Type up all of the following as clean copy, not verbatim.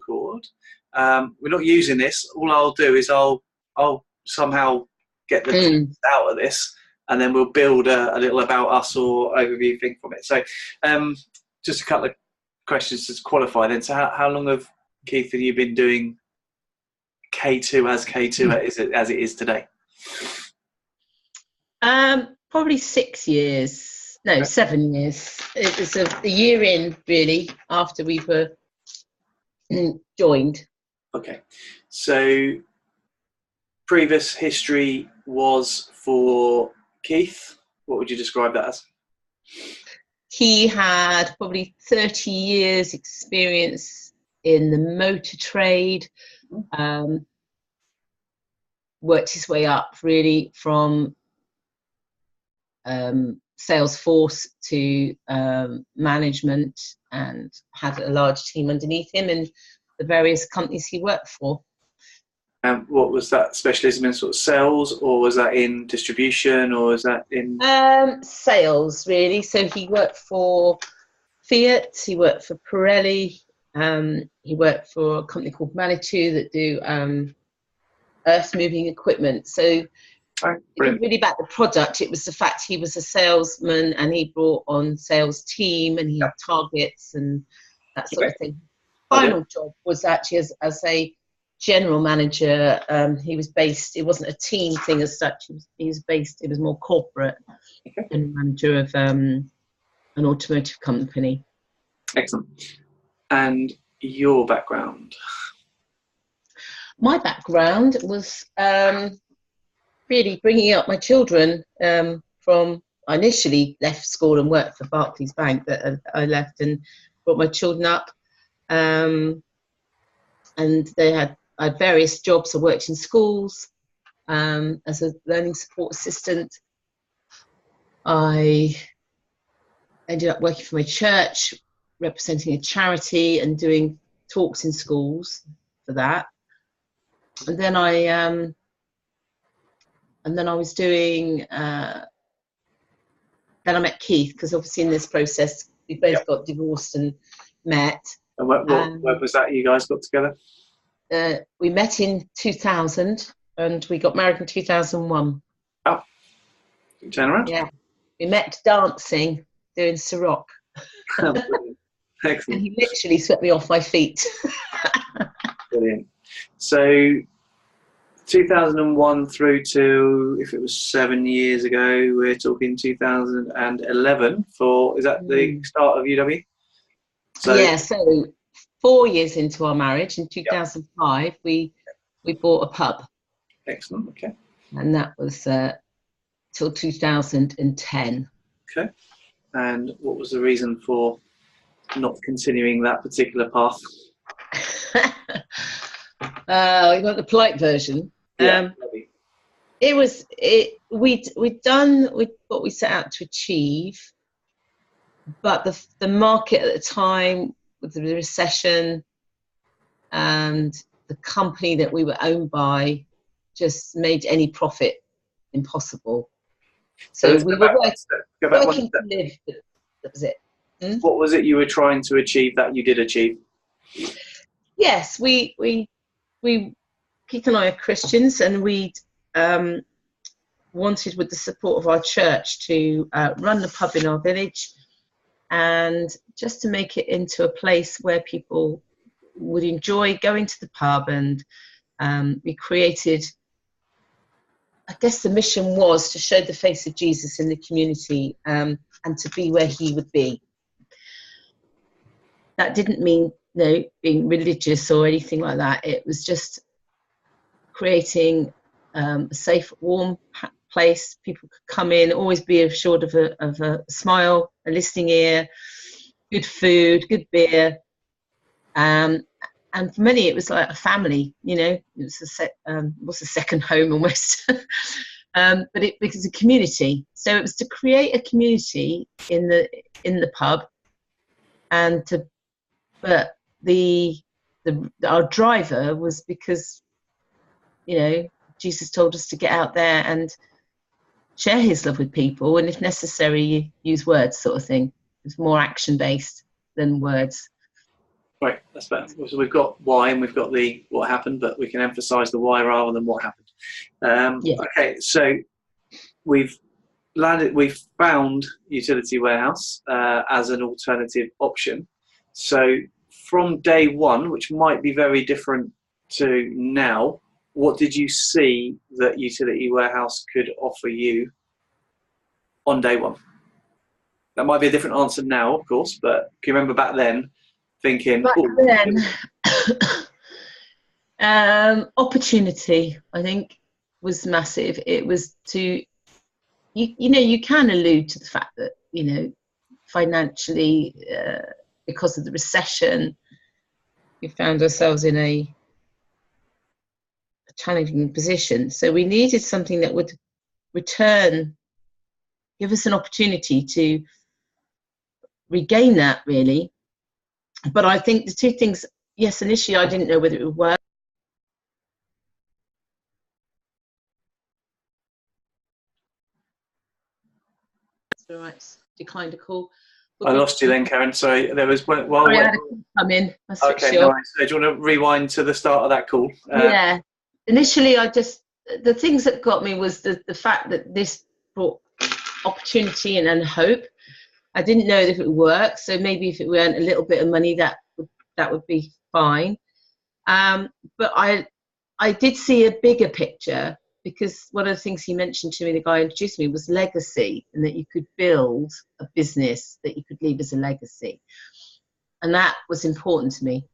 record. We're not using this. All I'll do is I'll somehow get the text out of this, and then we'll build a little about us or overview thing from it. So just a couple of questions to qualify then. So how long have Keith and you been doing K2 as it is today? Probably 6 years. No, 7 years. It was a year in, really, after we were joined. Okay. So previous history was for Keith. What would you describe that as? He had probably 30 years experience in the motor trade, worked his way up really from sales force to management, and had a large team underneath him in the various companies he worked for. What was that specialism in, sort of sales, or was that in distribution, or was that in sales really? So he worked for Fiat, he worked for Pirelli, he worked for a company called Manitou that do earth moving equipment. So it wasn't really about the product, it was the fact he was a salesman and he brought on sales team and he had targets and that sort of thing. Final job was actually as a general manager. He was based, it wasn't a team thing as such, he was based, it was more corporate, general manager of an automotive company. Excellent. And your background? My background was really bringing up my children from, I initially left school and worked for Barclays Bank, but I left and brought my children up. And I had various jobs. I worked in schools as a learning support assistant. I ended up working for my church, representing a charity and doing talks in schools for that. And then I was doing. Then I met Keith, because obviously in this process we both got divorced and met. And where was that you guys got together? We met in 2000 and we got married in 2001. Oh, turn around. Yeah, we met dancing, doing Ciroc. Excellent. And he literally swept me off my feet. Brilliant. So 2001 through to, if it was 7 years ago, we're talking 2011 for, is that the start of UW? So 4 years into our marriage, in 2005, we bought a pub. Excellent, okay. And that was till 2010. Okay. And what was the reason for not continuing that particular path? We got the polite version. We'd done what we set out to achieve, but the market at the time, with the recession and the company that we were owned by, just made any profit impossible. So we were working to live. That was it. What was it you were trying to achieve that you did achieve? Yes, we Keith and I are Christians, and we wanted, with the support of our church, to run the pub in our village, and just to make it into a place where people would enjoy going to the pub. And we created, I guess the mission was to show the face of Jesus in the community, and to be where he would be. That didn't mean being religious or anything like that. It was just creating a safe, warm place. People could come in, always be assured of a smile, a listening ear, good food, good beer. And for many, it was like a family, it was a second home almost. But it was a community. So it was to create a community in the pub, and but our driver was because, Jesus told us to get out there and share his love with people, and if necessary, use words, sort of thing. It's more action based than words. Right, that's better. So we've got why and we've got the what happened, but we can emphasise the why rather than what happened. Yeah. Okay, so we've found utility warehouse as an alternative option. So from day one, which might be very different to now, what did you see that utility warehouse could offer you on day one? That might be a different answer now, of course, but can you remember back then thinking, Back then, opportunity, I think, was massive. It was to, you can allude to the fact that, financially, because of the recession, we found ourselves in a challenging position. So we needed something that would give us an opportunity to regain that, really. But I think the two things, yes, initially I didn't know whether it would work. All right, declined a call. I lost you then, Karen. Sorry, there was Sorry, I had a call come in. Okay, no, so do you want to rewind to the start of that call? Yeah, initially the things that got me was the fact that this brought opportunity and hope. I didn't know if it would work, so maybe if it weren't a little bit of money, that would be fine. But I did see a bigger picture, because one of the things he mentioned to me, the guy introduced me, was legacy, and that you could build a business that you could leave as a legacy. And that was important to me.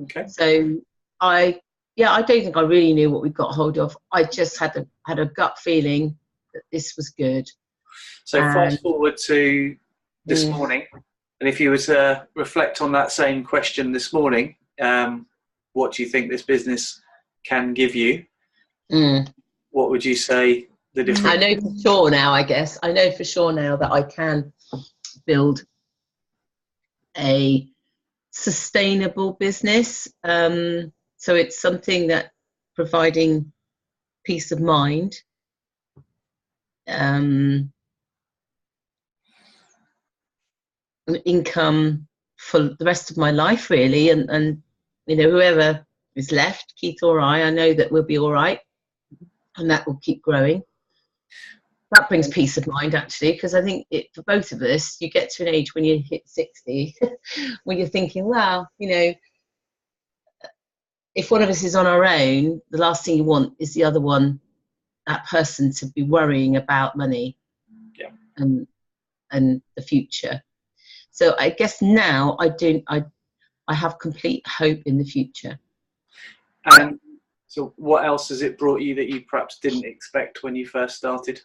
Okay. So I don't think I really knew what we got hold of. I just had a gut feeling that this was good. So fast forward to this morning, and if you were to reflect on that same question this morning, what do you think this business can give you? What would you say the difference? I know for sure now, I guess. I know for sure now that I can build a sustainable business. So it's something that providing peace of mind, income for the rest of my life, really, and whoever is left, Keith or I know that we'll be all right, and that will keep growing. That brings peace of mind, actually, because I think for both of us, you get to an age when you hit 60 when you're thinking, well, if one of us is on our own, the last thing you want is the other one, that person, to be worrying about money and the future. So I guess now I have complete hope in the future. And so what else has it brought you that you perhaps didn't expect when you first started?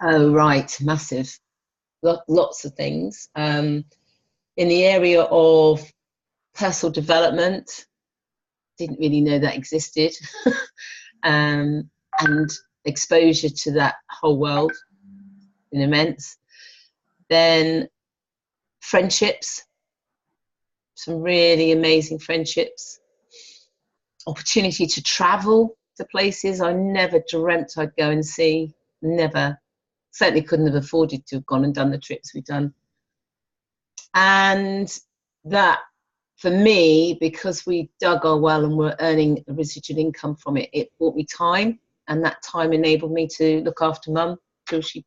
Oh, right, massive. Lots of things. In the area of personal development, didn't really know that existed. And exposure to that whole world, been immense. Then friendships, some really amazing friendships. Opportunity to travel to places I never dreamt I'd go and see. Never. Certainly couldn't have afforded to have gone and done the trips we've done. And that, for me, because we dug our well and were earning a residual income from it, it bought me time, and that time enabled me to look after Mum till she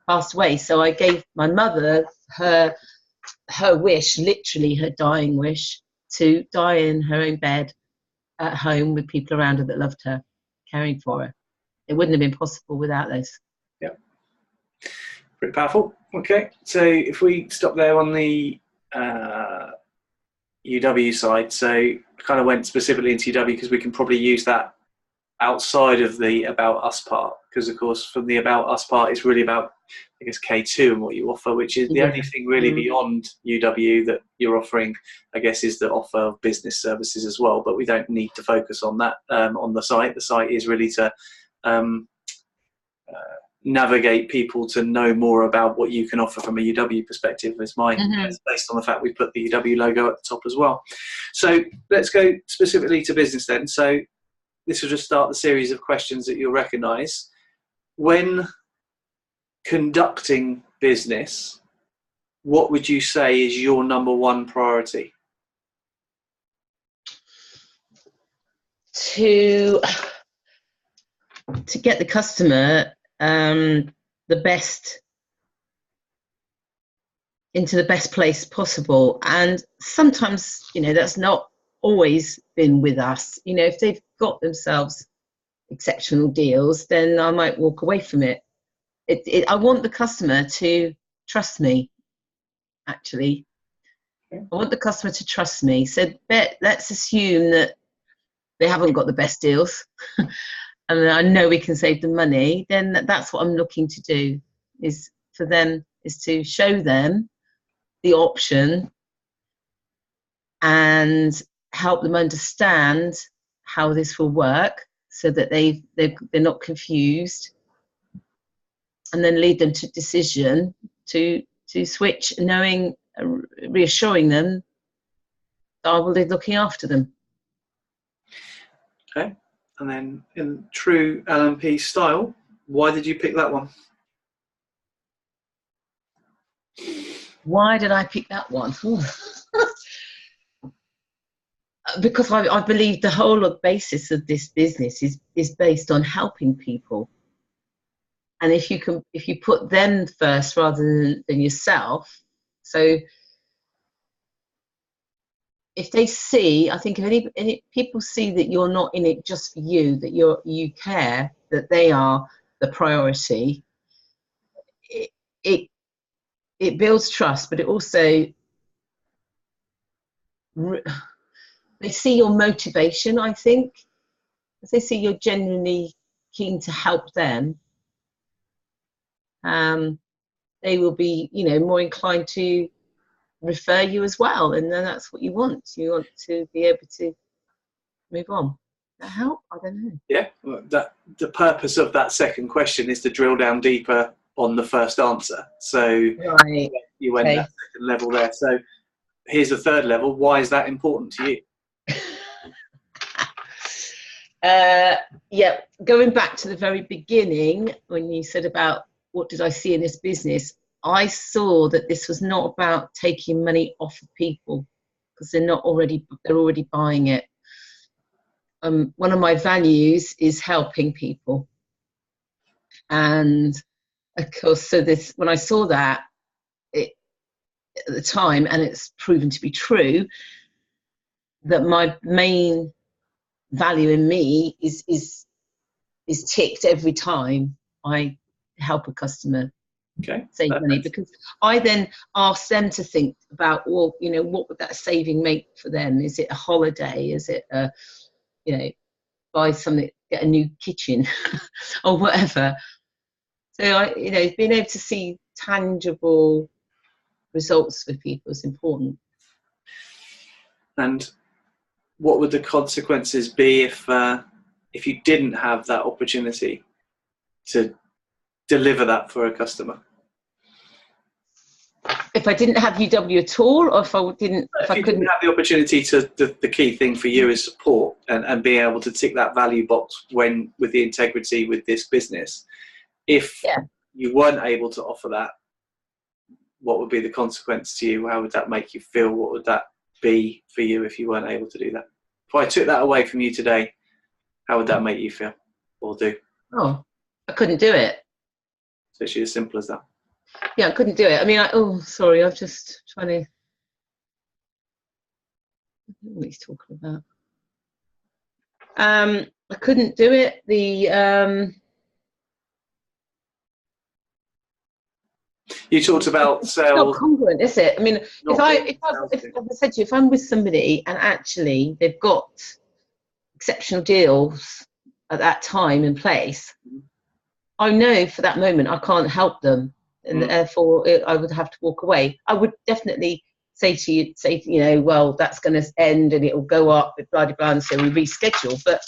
passed away. So I gave my mother her wish, literally her dying wish, to die in her own bed at home with people around her that loved her, caring for her. It wouldn't have been possible without this. Yeah. Pretty powerful. Okay, so if we stop there on the UW side, so I kind of went specifically into UW because we can probably use that outside of the About Us part, because of course from the About Us part it's really about, I guess, K2 and what you offer, which is the only thing really beyond UW that you're offering, I guess, is the offer of business services as well, but we don't need to focus on that on the site. The site is really to navigate people to know more about what you can offer from a UW perspective. Is my based on the fact we put the UW logo at the top as well. So let's go specifically to business then. So this will just start the series of questions that you'll recognise. When conducting business, what would you say is your number one priority? to get the customer the best into the best place possible. And sometimes, that's not always been with us. If they've got themselves exceptional deals, then I might walk away from it. I want the customer to trust me, actually. I want the customer to trust me. So let's assume that they haven't got the best deals and I know we can save them money, then that's what I'm looking to do, is to show them the option and help them understand how this will work so that they're not confused, and then lead them to decision to switch, knowing, reassuring them that I will be looking after them. Okay. And then in true LMP style, why did you pick that one? Why did I pick that one? Because I believe the whole basis of this business is based on helping people. And if you put them first rather than yourself, so if they see, I think if any people see that you're not in it just for you, that you care, that they are the priority, it builds trust, but it also, they see your motivation, I think. If they see you're genuinely keen to help them, they will be, more inclined to refer you as well. And then that's what you want. You want to be able to move on. That help? I don't know. Yeah, the purpose of that second question is to drill down deeper on the first answer. So right. You went that second level there. So here's the third level. Why is that important to you? Yeah, going back to the very beginning, when you said about what did I see in this business, I saw that this was not about taking money off of people, because they're already buying it. One of my values is helping people, and of course, so when I saw that at the time, and it's proven to be true, that my main value in me is ticked every time I help a customer save money, because I then ask them to think about, well, what would that saving make for them? Is it a holiday? Is it a, buy something, get a new kitchen or whatever? So being able to see tangible results for people is important. And what would the consequences be if you didn't have that opportunity to deliver that for a customer? If I didn't have UW at all, or if I couldn't have the opportunity to, the key thing for you is support and being able to tick that value box with the integrity with this business. If you weren't able to offer that, what would be the consequence to you? How would that make you feel? What would that be for you if you weren't able to do that? If I took that away from you today, how would that make you feel or do? Oh, I couldn't do it. It's literally as simple as that. Yeah, I couldn't do it. I mean, I'm just trying to... I don't know what he's talking about. I couldn't do it. You talked about sales. It's not congruent, is it? I mean, if I said to you, if I'm with somebody and actually they've got exceptional deals at that time and place, I know for that moment I can't help them, and therefore I would have to walk away. I would definitely say to you, well, that's going to end and it will go up, blah, blah, blah, and so we reschedule. But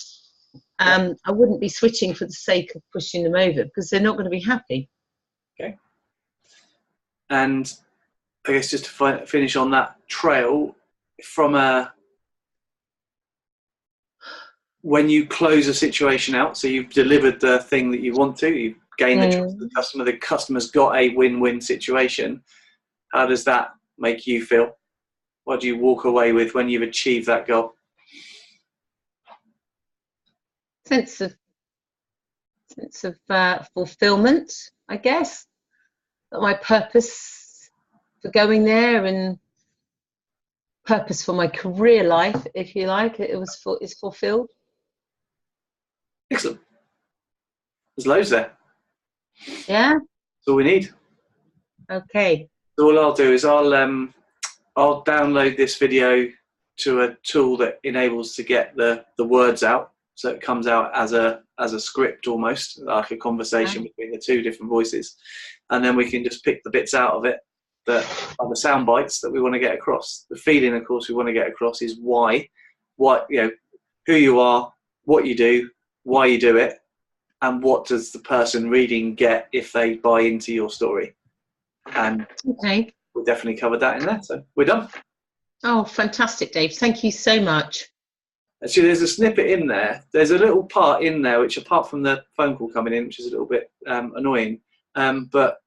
I wouldn't be switching for the sake of pushing them over, because they're not going to be happy. Okay. And I guess just to finish on that trail, when you close a situation out, so you've delivered the thing that you want to, you've gained the trust of the customer's got a win-win situation, how does that make you feel? What do you walk away with when you've achieved that goal? sense of fulfillment, I guess. That my purpose for going there and purpose for my career life, if you like, is fulfilled. Excellent. There's loads there. Yeah. That's all we need. Okay. So all I'll do is I'll download this video to a tool that enables to get the words out, so it comes out as a script, almost like a conversation between the two different voices, and then we can just pick the bits out of it that are the sound bites that we want to get across. The feeling, of course, we want to get across is why, what, you know, who you are, what you do, why you do it, and what does the person reading get if they buy into your story. And okay, we'll definitely cover that in there. So we're done. Oh, fantastic, Dave. Thank you so much. Actually, there's a snippet in there. There's a little part in there which, apart from the phone call coming in, which is a little bit annoying, but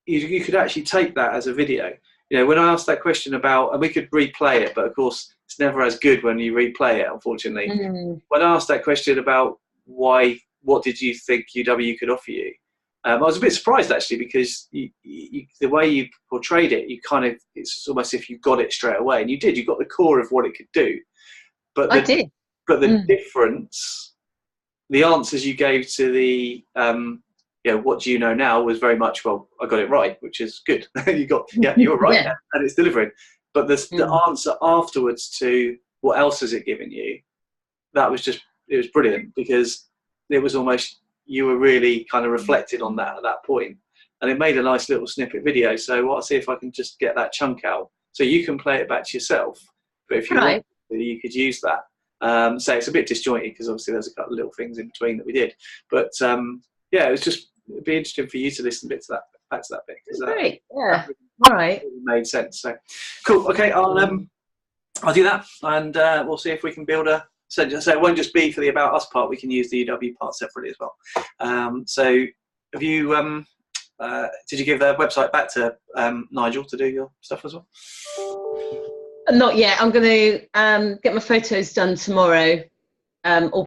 you could actually take that as a video. You know, when I asked that question about, and we could replay it, but of course it's never as good when you replay it, unfortunately. When I asked that question about what did you think UW could offer you, I was a bit surprised actually, because the way you portrayed it, it's almost as if you got it straight away, and you did. You got the core of what it could do. But I did. But the difference, the answers you gave to the, what do you know now, was very much, well, I got it right, which is good. You were right, yeah. And it's delivering. But the answer afterwards to what else has it given you, it was brilliant, because it was almost, you were really kind of reflected on that at that point. And it made a nice little snippet video. So I'll see if I can just get that chunk out so you can play it back to yourself. But if you want, you could use that. So it's a bit disjointed because obviously there's a couple of little things in between that we did. But it'd be interesting for you to listen back to that bit. Great. Yeah. All right. Really made sense. So cool. Okay, I'll do that, and we'll see if we can build a. So it won't just be for the About Us part. We can use the UW part separately as well. So have you? Did you give the website back to Nigel to do your stuff as well? Not yet. I'm going to get my photos done tomorrow, or